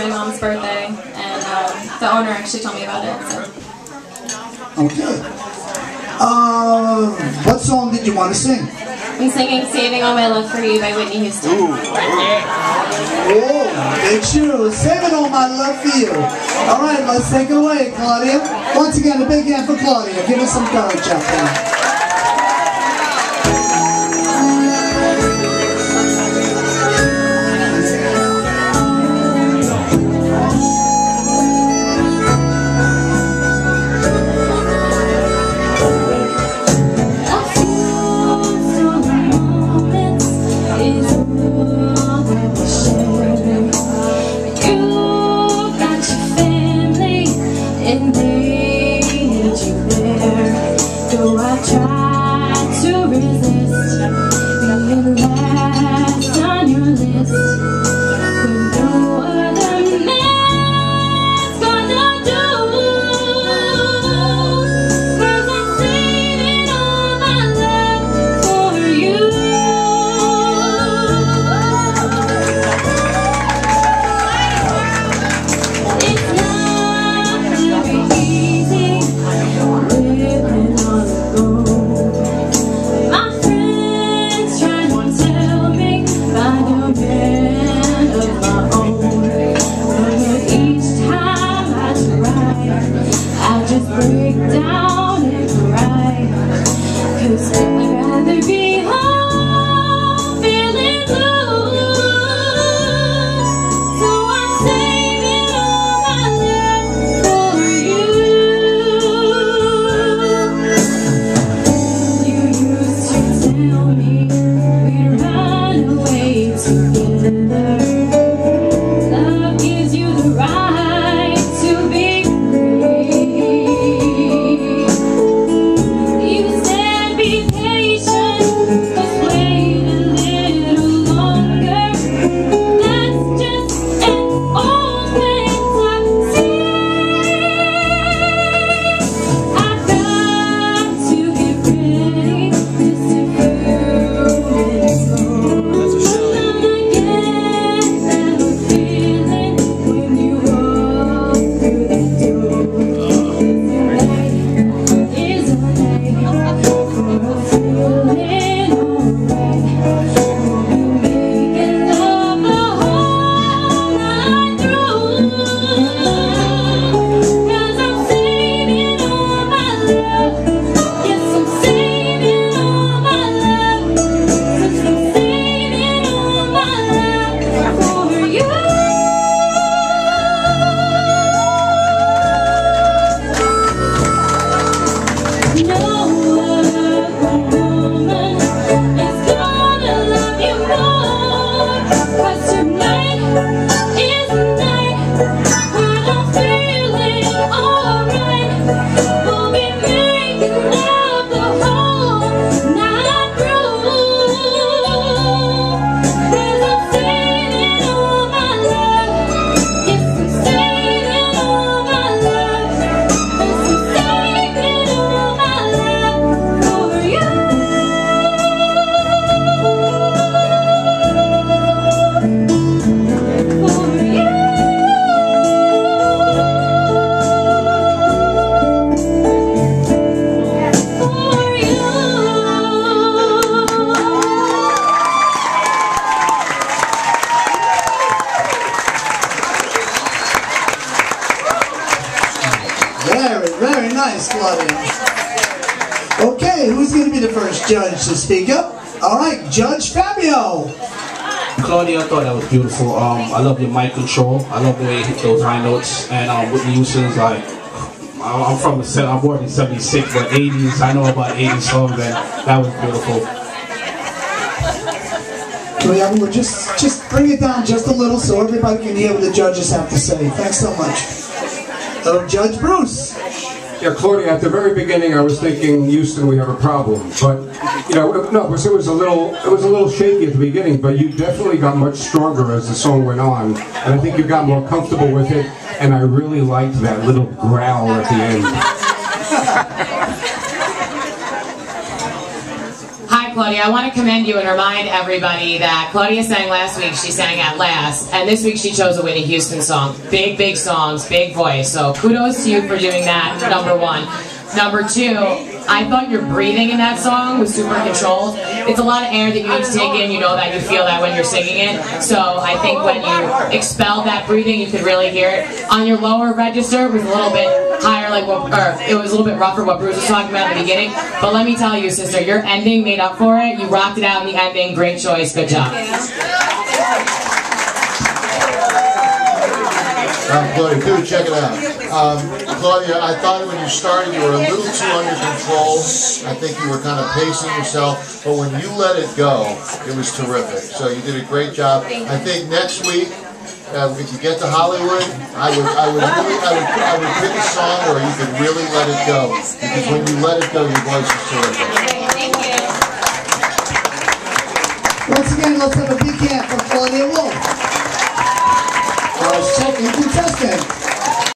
my mom's birthday, and the owner actually told me about it. So. Okay. What song did you want to sing? I'm singing "Saving All My Love for You" by Whitney Houston. Oh, big shoes. Saving all my love for you. All right, let's take it away, Claudio. Once again, a big hand for Claudio. Give us some courage out there. And they need you there. Though I try to resist being last on your list, when no other man's gonna do, 'cause I'm saving all my love for you. It's not easy living all alone. My friends try to tell me find a man of my own, but each time I try, I just break down and cry, 'cause I'd rather be home feeling blue. So I'm saving all my love for you. You used to tell me we'd run away together. Love gives you the right to be free. You said be patient, just wait a little longer. That's just an old fantasy. I've got to get ready just a few minutes more. Gonna get that feeling when you walk through the door. Tonight is a night for a feeling alright. We'll be making love the whole night through, 'cause I'm saving all my love. Yes, I'm saving all my love. 'Cause I'm saving all my love for you. No other woman is gonna love you more, 'cause tonight is the night when I'm feeling alright. We'll be making love the whole night through, 'cause I'm saving all my love. Yes, I'm saving all my love. Yes, I'm saving all my love for you. For you. Very, very nice, Claudio. Okay, who's going to be the first judge to speak up? All right, Judge Fabio. Claudio, I thought that was beautiful. I love your mic control. I love the way you hit those high notes. And Whitney Houston's like, I'm from the set. I'm born in '76, but '80s. I know about '80s songs, and that was beautiful. Well, just bring it down just a little so everybody can hear what the judges have to say. Thanks so much. Judge Bruce. Yeah, Claudia, at the very beginning I was thinking, Houston, we have a problem. But, you know, no, it was a little shaky at the beginning, but you definitely got much stronger as the song went on. And I think you got more comfortable with it, and I really liked that little growl at the end. Hi Hi, Claudia. I want to commend you and remind everybody that Claudia sang last week. She sang At Last. And this week she chose a Whitney Houston song. Big, big songs, big voice. So kudos to you for doing that, number one. Number two, I thought your breathing in that song was super controlled. It's a lot of air that you need to take in. You know that. You feel that when you're singing it. So I think when you expelled that breathing, you could really hear it. On your lower register, it was a little bit higher, like what, or it was a little bit rougher what Bruce was talking about at the beginning. But let me tell you, sister, your ending made up for it. You rocked it out in the ending. Great choice. Good job. Claudia, dude, check it out. Claudia, I thought when you started you were a little too under control. I think you were kind of pacing yourself, but when you let it go, it was terrific. So you did a great job. I think next week, if you get to Hollywood, I would pick a song where you could really let it go, because when you let it go, your voice is terrific. Thank you. Once again, let's have a big hand for Claudia Wolf. I was checking